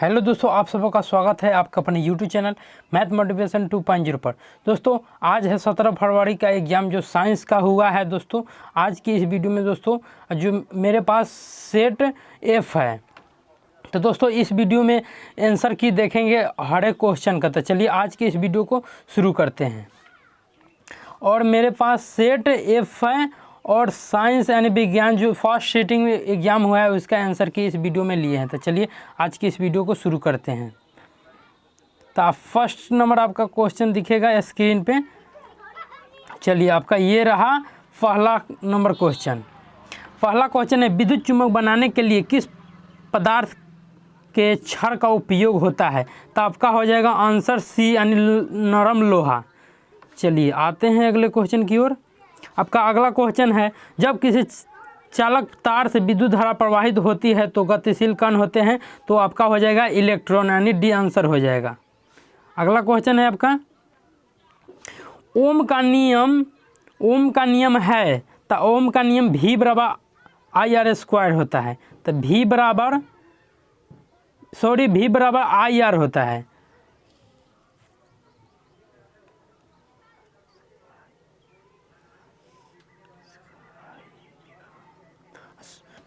Hello दोस्तों, आप सबों का स्वागत है आपका अपने यूट्यूब चैनल मैथ मोटिवेशन 2.0 पर। दोस्तों आज है 17 फरवरी का एग्ज़ाम जो साइंस का हुआ है। दोस्तों आज की इस वीडियो में दोस्तों जो मेरे पास सेट एफ है, तो दोस्तों इस वीडियो में आंसर की देखेंगे हर एक क्वेश्चन का। तो चलिए आज की इस वीडियो को शुरू करते हैं। और मेरे पास सेट एफ है और साइंस यानी विज्ञान जो फर्स्ट सीटिंग में एग्ज़ाम हुआ है उसका आंसर की इस वीडियो में लिए हैं। तो चलिए आज की इस वीडियो को शुरू करते हैं। तो आप फर्स्ट नंबर आपका क्वेश्चन दिखेगा स्क्रीन पे। चलिए आपका ये रहा पहला नंबर क्वेश्चन। पहला क्वेश्चन है विद्युत चुम्बक बनाने के लिए किस पदार्थ के क्षण का उपयोग होता है। तो आपका हो जाएगा आंसर सी यानी नरम लोहा। चलिए आते हैं अगले क्वेश्चन की ओर। आपका अगला क्वेश्चन है जब किसी चालक तार से विद्युत धारा प्रवाहित होती है तो गतिशील कण होते हैं। तो आपका हो जाएगा इलेक्ट्रॉन यानी डी आंसर हो जाएगा। अगला क्वेश्चन है आपका ओम का नियम है। तो ओम का नियम V बराबर IR² होता है। तो V बराबर IR होता है।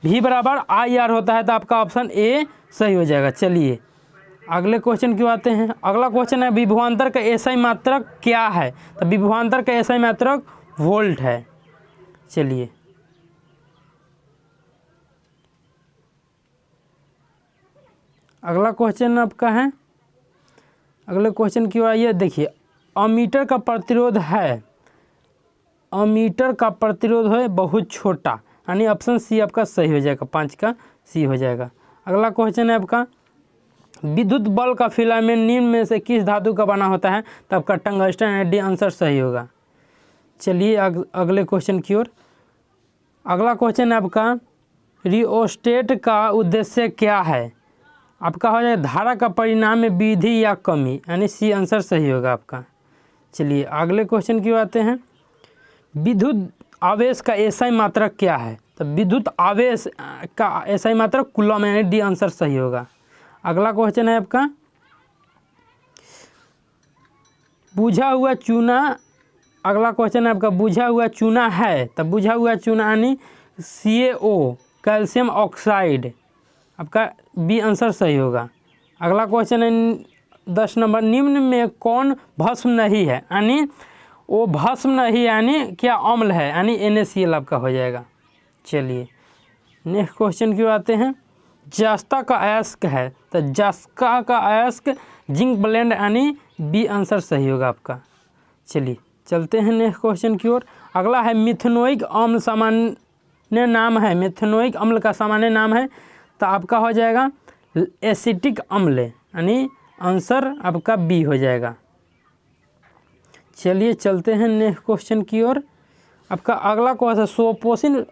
V बराबर IR होता है। तो आपका ऑप्शन ए सही हो जाएगा। चलिए अगले क्वेश्चन क्यों आते हैं। अगला क्वेश्चन है विभवांतर का एसआई मात्रक क्या है। तो विभवांतर का एसआई मात्रक वोल्ट है। चलिए अगला क्वेश्चन आपका है। अगले क्वेश्चन क्यों आइए देखिए अमीटर का प्रतिरोध है। अमीटर का प्रतिरोध है बहुत छोटा यानी ऑप्शन सी आपका सही हो जाएगा। 5 का सी हो जाएगा। अगला क्वेश्चन है आपका विद्युत बल का फिलामेंट निम्न में से किस धातु का बना होता है। तो आपका टंगस्टन डी आंसर सही होगा। चलिए अगले क्वेश्चन की ओर। अगला क्वेश्चन है आपका रिओस्टेट का उद्देश्य क्या है। आपका हो जाएगा धारा का परिणाम में वृद्धि या कमी यानी सी आंसर सही होगा आपका। चलिए अगले क्वेश्चन की ओर आते हैं विद्युत आवेश का एसआई मात्रक क्या है। तो विद्युत आवेश का एसआई मात्रक कूलम यानी डी आंसर सही होगा। अगला क्वेश्चन है आपका बुझा हुआ चूना। अगला क्वेश्चन है आपका बुझा हुआ चूना है। तो बुझा हुआ चूना यानी CaO कैल्शियम ऑक्साइड। आपका बी आंसर सही होगा। अगला क्वेश्चन है 10 नंबर निम्न में कौन भस्म नहीं है यानी वो भस्म नहीं यानी क्या अम्ल है यानी NaCl आपका हो जाएगा। चलिए नेक्स्ट क्वेश्चन क्यों आते हैं जस्ता का अयस्क है। तो जस्ता का अयस्क जिंक ब्लेंड यानी बी आंसर सही होगा आपका। चलिए चलते हैं नेक्स्ट क्वेश्चन की ओर। अगला है मिथेनोइक अम्ल सामान्य नाम है। मिथेनोइक अम्ल का सामान्य नाम है। तो आपका हो जाएगा एसिटिक अम्ल यानी आंसर आपका बी हो जाएगा। चलिए चलते हैं नेक्स्ट क्वेश्चन की ओर। आपका अगला क्वेश्चन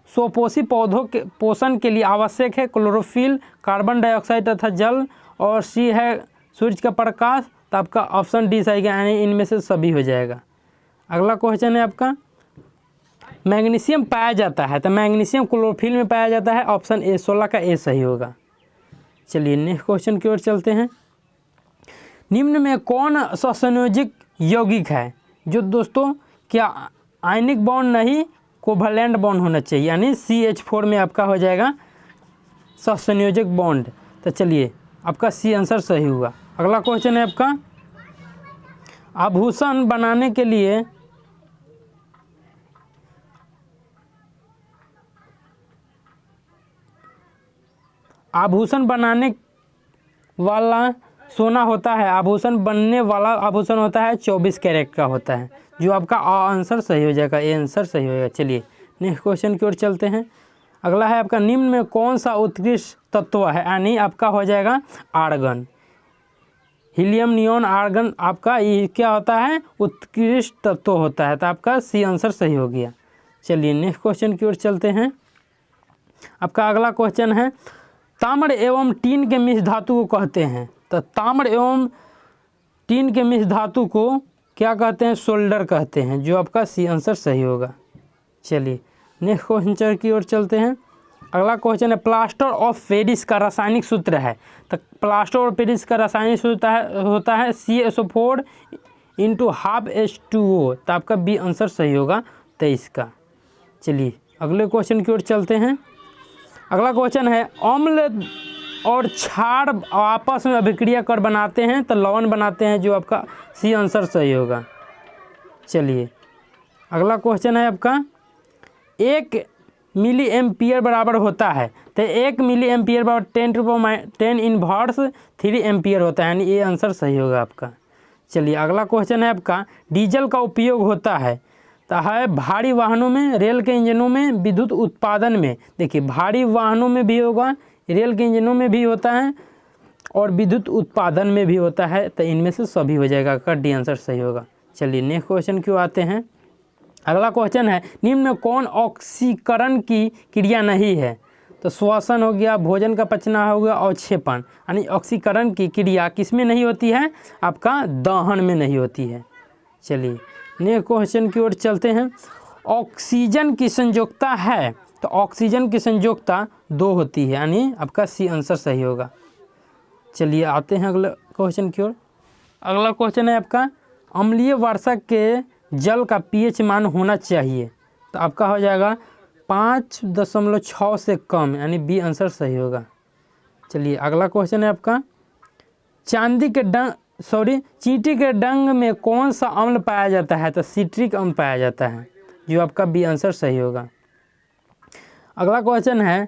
सोपोषी पौधों के पोषण के लिए आवश्यक है क्लोरोफिल, कार्बन डाइऑक्साइड तथा जल, और सी है सूर्य का प्रकाश। तो आपका ऑप्शन डी सही है यानी इनमें से सभी हो जाएगा। अगला क्वेश्चन है आपका मैग्नीशियम पाया जाता है। तो मैग्नीशियम क्लोरोफिल में पाया जाता है। ऑप्शन ए 16 का ए सही होगा। चलिए नेक्स्ट क्वेश्चन की ओर चलते हैं निम्न में कौन सहसंयोजक यौगिक है जो दोस्तों क्या आयनिक बॉन्ड नहीं कोवैलेंट बॉन्ड होना चाहिए यानी CH4 में आपका हो जाएगा सहसंयोजक बॉन्ड। तो चलिए आपका सी आंसर सही हुआ। अगला क्वेश्चन है आपका आभूषण बनाने के लिए आभूषण बनाने वाला सोना होता है। आभूषण बनने वाला आभूषण होता है 24 कैरेट का होता है। जो आपका आंसर सही हो जाएगा। ए आंसर सही हो जाएगा। चलिए नेक्स्ट क्वेश्चन की ओर चलते हैं। अगला है आपका निम्न में कौन सा उत्कृष्ट तत्व है यानी आपका हो जाएगा आर्गन। हीलियम नियॉन आर्गन आपका ये क्या होता है उत्कृष्ट तत्व होता है। तो आपका सी आंसर सही हो गया। चलिए नेक्स्ट क्वेश्चन की ओर चलते हैं। आपका अगला क्वेश्चन है ताम्र एवं टीन के मिश्र धातु को कहते हैं। तो ताम्र एवं टीन के मिश्र धातु को क्या कहते हैं सोल्डर कहते हैं। जो आपका सी आंसर सही होगा। चलिए नेक्स्ट क्वेश्चन की ओर चलते हैं। अगला क्वेश्चन है प्लास्टर ऑफ पेरिस का रासायनिक सूत्र है। तो प्लास्टर ऑफ पेरिस का रासायनिक सूत्र होता है CaSO4 × ½ H2O। तो आपका बी आंसर सही होगा 23 का। चलिए अगले क्वेश्चन की ओर चलते हैं। अगला क्वेश्चन है अम्ल और क्षार आपस में अभिक्रिया कर बनाते हैं तो लवण बनाते हैं, जो आपका सी आंसर सही होगा। चलिए अगला क्वेश्चन है आपका 1 मिली एम्पियर बराबर होता है। तो 1 मिली एम्पियर बराबर 10⁻³ एम्पियर होता है, यानी ये आंसर सही होगा आपका। चलिए अगला क्वेश्चन है आपका डीजल का उपयोग होता है तो है भारी वाहनों में, रेल के इंजनों में, विद्युत उत्पादन में। देखिए भारी वाहनों में भी होगा, रेल के इंजनों में भी होता है और विद्युत उत्पादन में भी होता है। तो इनमें से सभी हो जाएगा, का डी आंसर सही होगा। चलिए नेक्स्ट क्वेश्चन क्यों आते हैं। अगला क्वेश्चन है निम्न में कौन ऑक्सीकरण की क्रिया नहीं है। तो श्वसन हो गया, भोजन का पचना हो गया, अवक्षेपण। यानी ऑक्सीकरण की क्रिया किस में नहीं होती है, आपका दहन में नहीं होती है। चलिए नेक्स्ट क्वेश्चन की ओर चलते हैं। ऑक्सीजन की संयोजकता है। तो ऑक्सीजन की संयोजकता 2 होती है, यानी आपका सी आंसर सही होगा। चलिए आते हैं अगले क्वेश्चन की ओर। अगला क्वेश्चन है आपका अम्लीय वर्षा के जल का pH मान होना चाहिए। तो आपका हो जाएगा 5.6 से कम, यानी बी आंसर सही होगा। चलिए अगला क्वेश्चन है आपका चींटी के डंक में कौन सा अम्ल पाया जाता है। तो सिट्रिक अम्ल पाया जाता है, जो आपका बी आंसर सही होगा। अगला क्वेश्चन है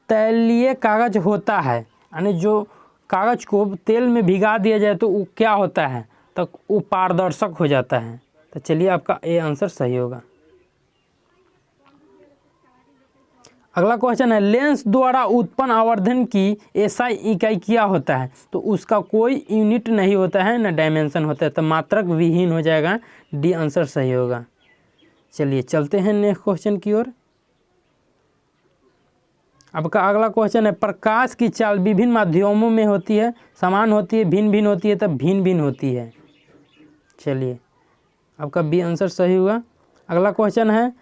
तैलीय कागज होता है, यानी जो कागज को तेल में भिगा दिया जाए तो वो क्या होता है, तो वो पारदर्शक हो जाता है। तो चलिए आपका ए आंसर सही होगा। अगला क्वेश्चन है लेंस द्वारा उत्पन्न आवर्धन की एसआई इकाई क्या होता है। तो उसका कोई यूनिट नहीं होता है, ना डायमेंशन होता है, तो मात्रक विहीन हो जाएगा, डी आंसर सही होगा। चलिए चलते हैं नेक्स्ट क्वेश्चन की ओर। आपका अगला क्वेश्चन है प्रकाश की चाल विभिन्न माध्यमों में होती है, समान होती है, भिन्न भिन्न होती है, तब भिन्न भिन्न होती है। चलिए आपका बी आंसर सही हुआ। अगला क्वेश्चन है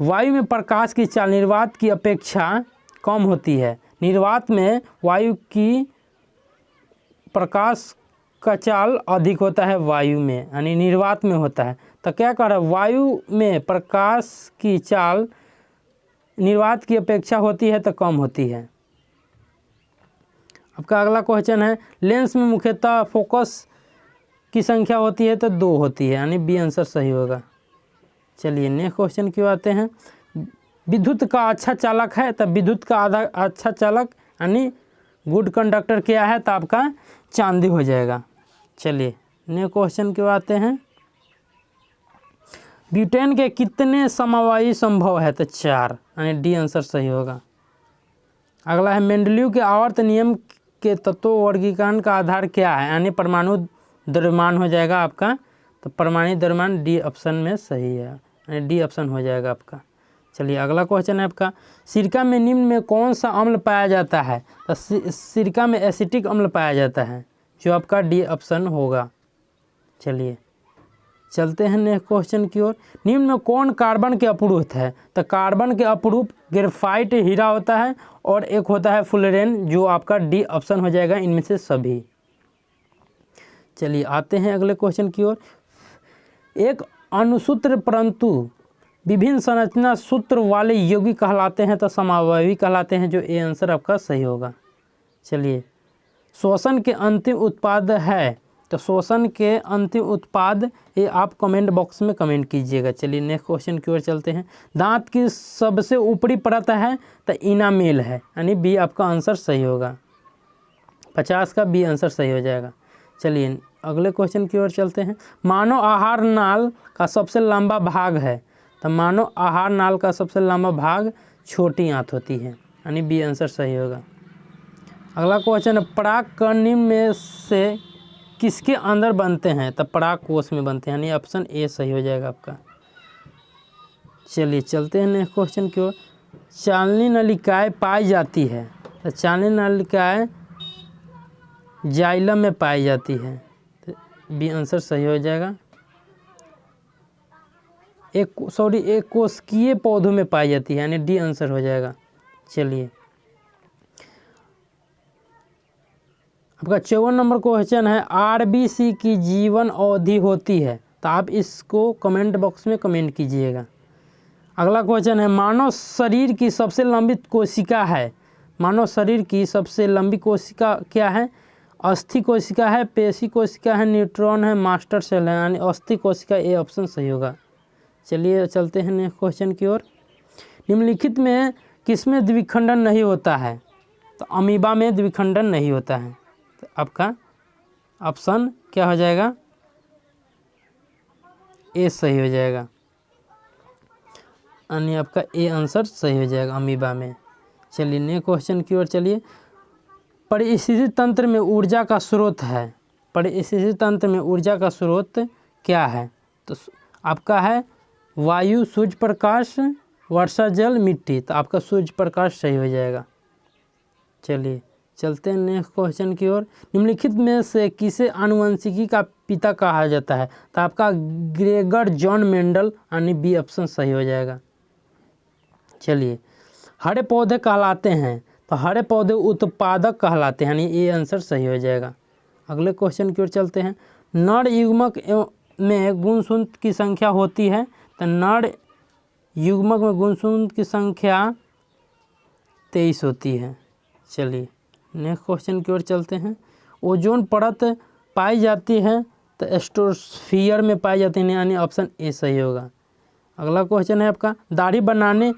वायु में प्रकाश की चाल निर्वात की अपेक्षा कम होती है। निर्वात में वायु की प्रकाश का चाल अधिक होता है वायु में, यानी निर्वात में होता है। तो क्या कह रहा है, वायु में प्रकाश की चाल निर्वात की अपेक्षा होती है तो कम होती है। आपका अगला क्वेश्चन है लेंस में मुख्यतः फोकस की संख्या होती है तो 2 होती है, यानी बी आंसर सही होगा। चलिए नेक्स्ट क्वेश्चन क्यों आते हैं। विद्युत का अच्छा चालक है, तब विद्युत का आधा अच्छा चालक यानी गुड कंडक्टर क्या है, तो आपका चांदी हो जाएगा। चलिए नेक्स्ट क्वेश्चन क्यों आते हैं। ब्यूटेन के कितने समवायी संभव है, तो 4, यानी डी आंसर सही होगा। अगला है मेंडलीव के आवर्त नियम के तत्व वर्गीकरण का आधार क्या है, यानी परमाणु द्रव्यमान हो जाएगा आपका। तो परमाणु द्रव्यमान डी ऑप्शन में सही है, यानी डी ऑप्शन हो जाएगा आपका। चलिए अगला क्वेश्चन है आपका सिरका में निम्न में कौन सा अम्ल पाया जाता है। तो सिरका में एसिटिक अम्ल पाया जाता है, जो आपका डी ऑप्शन होगा। चलिए चलते हैं नेक्स्ट क्वेश्चन की ओर। निम्न में कौन कार्बन के अपरूप है। तो कार्बन के अपरूप ग्रेफाइट हीरा होता है और एक होता है फुलेरेन, जो आपका डी ऑप्शन हो जाएगा इनमें से सभी। चलिए आते हैं अगले क्वेश्चन की ओर। एक अणुसूत्र परंतु विभिन्न संरचना सूत्र वाले यौगिक कहलाते हैं तो समावयवी कहलाते हैं, जो ए आंसर आपका सही होगा। चलिए श्वसन के अंतिम उत्पाद है, तो श्वसन के अंतिम उत्पाद ये आप कमेंट बॉक्स में कमेंट कीजिएगा। चलिए नेक्स्ट क्वेश्चन की ओर चलते हैं। दांत की सबसे ऊपरी परत है तो इनामेल है, यानी बी आपका आंसर सही होगा। 50 का बी आंसर सही हो जाएगा। चलिए अगले क्वेश्चन की ओर चलते हैं। मानव आहार नाल का सबसे लंबा भाग है, तो मानव आहार नाल का सबसे लंबा भाग छोटी आंत होती है, यानी बी आंसर सही होगा। अगला क्वेश्चन है पराग कण निम्न में से किसके अंदर बनते हैं, तो पराग कोश में बनते हैं, यानी ऑप्शन ए सही हो जाएगा आपका। चलिए चलते हैं नेक्स्ट क्वेश्चन की ओर। चालनी नलिकाएँ पाई जाती है, तो चालनी नलिकाएँ जाइलम में पाई जाती है, तो बी आंसर सही हो जाएगा। एक कोशिकीय पौधों में पाई जाती है, यानी डी आंसर हो जाएगा। चलिए आपका 54 नंबर क्वेश्चन है, आरबीसी की जीवन अवधि होती है। तो आप इसको कमेंट बॉक्स में कमेंट कीजिएगा। अगला क्वेश्चन है, मानव शरीर की सबसे लंबी कोशिका है। मानव शरीर की सबसे लंबी कोशिका क्या है? अस्थि कोशिका है, पेशी कोशिका है, न्यूट्रॉन है, मास्टर सेल है, यानी अस्थि कोशिका, ए ऑप्शन सही होगा। चलिए चलते हैं नेक्स्ट क्वेश्चन की ओर। निम्नलिखित में किसमें द्विखंडन नहीं होता है? तो अमीबा में द्विखंडन नहीं होता है। तो आपका ऑप्शन क्या हो जाएगा? ए सही हो जाएगा, यानी आपका ए आंसर सही हो जाएगा, अमीबा में। चलिए नेक्स्ट क्वेश्चन की ओर चलिए। परिस्थिति तंत्र में ऊर्जा का स्रोत है। परिस्थिति तंत्र में ऊर्जा का स्रोत क्या है? तो आपका है वायु, सूर्य प्रकाश, वर्षा जल, मिट्टी। तो आपका सूर्य प्रकाश सही हो जाएगा। चलिए चलते हैं नेक्स्ट क्वेश्चन की ओर। निम्नलिखित में से किसे आनुवंशिकी का पिता कहा जाता है? तो आपका ग्रेगर जॉन मेंडल, यानी बी ऑप्शन सही हो जाएगा। चलिए हरे पौधे कहलाते हैं। तो हरे पौधे उत्पादक कहलाते हैं, यानी ए आंसर सही हो जाएगा। अगले क्वेश्चन की ओर चलते हैं। नर युग्मक में गुणसूत्र की संख्या होती है। तो नर युग्मक में गुणसूत्र की संख्या 23 होती है। चलिए नेक्स्ट क्वेश्चन की ओर चलते हैं। ओजोन परत पाई जाती है। तो स्ट्रोस्फियर में पाई जाती है, यानी ऑप्शन ए सही होगा। अगला क्वेश्चन है आपका, दाढ़ी बनाने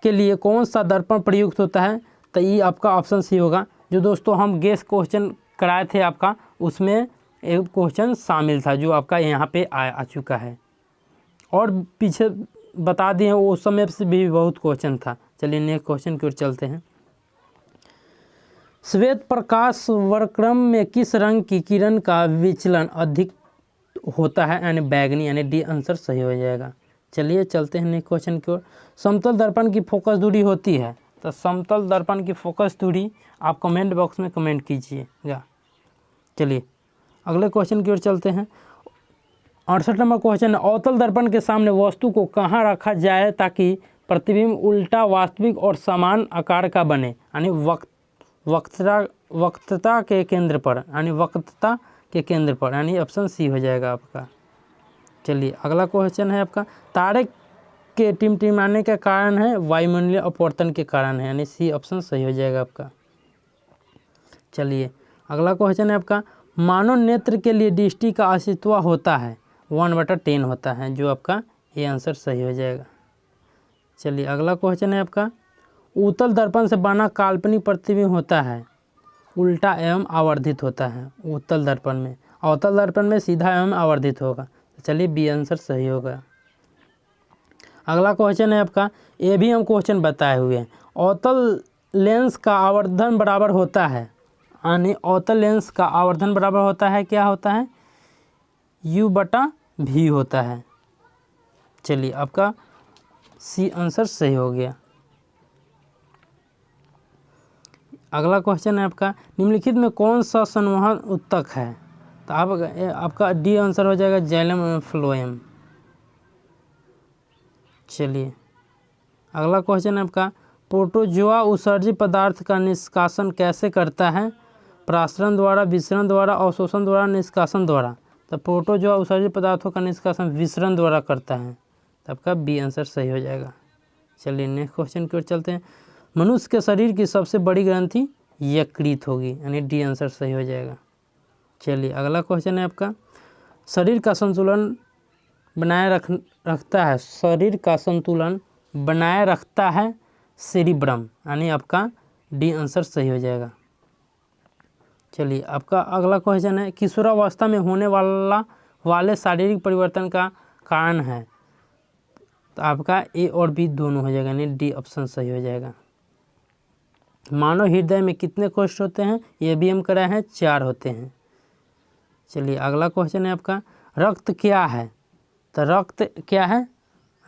के लिए कौन सा दर्पण प्रयुक्त होता है? तो ये आपका ऑप्शन सी होगा। जो दोस्तों हम गेस क्वेश्चन कराए थे आपका, उसमें एक क्वेश्चन शामिल था जो आपका यहाँ पे आ चुका है, और पीछे बता दिए उस समय से भी बहुत क्वेश्चन था। चलिए नेक्स्ट क्वेश्चन की ओर चलते हैं। श्वेत प्रकाश वर्णक्रम में किस रंग की किरण का विचलन अधिक होता है? यानी बैगनी, यानी डी आंसर सही हो जाएगा। चलिए चलते हैं नेक्स्ट क्वेश्चन की ओर। समतल दर्पण की फोकस दूरी होती है। तो समतल दर्पण की फोकस दूरी आप कमेंट बॉक्स में कमेंट कीजिएगा। चलिए अगले क्वेश्चन की ओर चलते हैं। 68 नंबर क्वेश्चन है, अवतल दर्पण के सामने वस्तु को कहाँ रखा जाए ताकि प्रतिबिंब उल्टा, वास्तविक और समान आकार का बने? यानी वक्रता के केंद्र पर, यानी वक्रता के केंद्र पर, यानी ऑप्शन सी हो जाएगा आपका। चलिए अगला क्वेश्चन है आपका, तारे के टिमटिमाने का कारण है वायुमंडलीय अपवर्तन के कारण है, यानी सी ऑप्शन सही हो जाएगा आपका। चलिए अगला क्वेश्चन है आपका, मानव नेत्र के लिए दृष्टि का अस्तित्व होता है? 1/10 होता है, जो आपका ये आंसर सही हो जाएगा। चलिए अगला क्वेश्चन है आपका, उत्तल दर्पण से बना काल्पनिक प्रतिबिंब होता है उल्टा एवं आवर्धित होता है उत्तल दर्पण में। अवतल दर्पण में सीधा एवं आवर्धित होगा। तो चलिए बी आंसर सही होगा। अगला क्वेश्चन है आपका, ये भी हम क्वेश्चन बताए हुए हैं। अवतल लेंस का आवर्धन बराबर होता है, यानी अवतल लेंस का आवर्धन बराबर होता है, क्या होता है? U/V होता है। चलिए आपका सी आंसर सही हो गया। अगला क्वेश्चन है आपका, निम्नलिखित में कौन सा संवहन उत्तक है? तो आपका डी आंसर हो जाएगा, जाइलम एवं फ्लोएम। चलिए अगला क्वेश्चन है आपका, प्रोटोजोआ उत्सर्जित पदार्थ का निष्कासन कैसे करता है? प्रासरण द्वारा, विसरण द्वारा, अवशोषण द्वारा, निष्कासन द्वारा। तो प्रोटोजोआ उत्सर्जित पदार्थों का निष्कासन विसरण द्वारा करता है। तो आपका बी आंसर सही हो जाएगा। चलिए नेक्स्ट क्वेश्चन की ओर चलते हैं। मनुष्य के शरीर की सबसे बड़ी ग्रंथि यकृत होगी, यानी डी आंसर सही हो जाएगा। चलिए अगला क्वेश्चन है आपका, शरीर का संतुलन बनाए रखता है, शरीर का संतुलन बनाए रखता है सेरिब्रम, यानी आपका डी आंसर सही हो जाएगा। चलिए आपका अगला क्वेश्चन है, किशोरावस्था में होने वाले शारीरिक परिवर्तन का कारण है? तो आपका ए और बी दोनों हो जाएगा, यानी डी ऑप्शन सही हो जाएगा। मानव हृदय में कितने कोष्ठ होते हैं? ये भी हम कराए हैं, 4 होते हैं। चलिए अगला क्वेश्चन है आपका, रक्त क्या है? तो रक्त क्या है?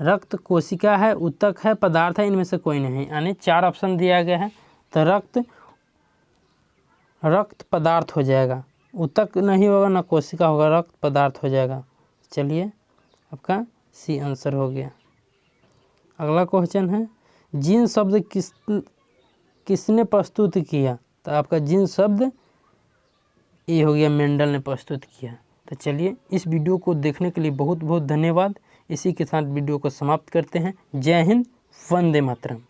रक्त कोशिका है, ऊतक है, पदार्थ है, इनमें से कोई नहीं, यानी 4 ऑप्शन दिया गया है। तो रक्त पदार्थ हो जाएगा, ऊतक नहीं होगा, ना कोशिका होगा, रक्त पदार्थ हो जाएगा। चलिए आपका सी आंसर हो गया। अगला क्वेश्चन है, जीन शब्द किसने प्रस्तुत किया? तो आपका जिन शब्द ये हो गया मेंडल ने प्रस्तुत किया। तो चलिए इस वीडियो को देखने के लिए बहुत बहुत धन्यवाद। इसी के साथ वीडियो को समाप्त करते हैं। जय हिंद, वंदे मातरम।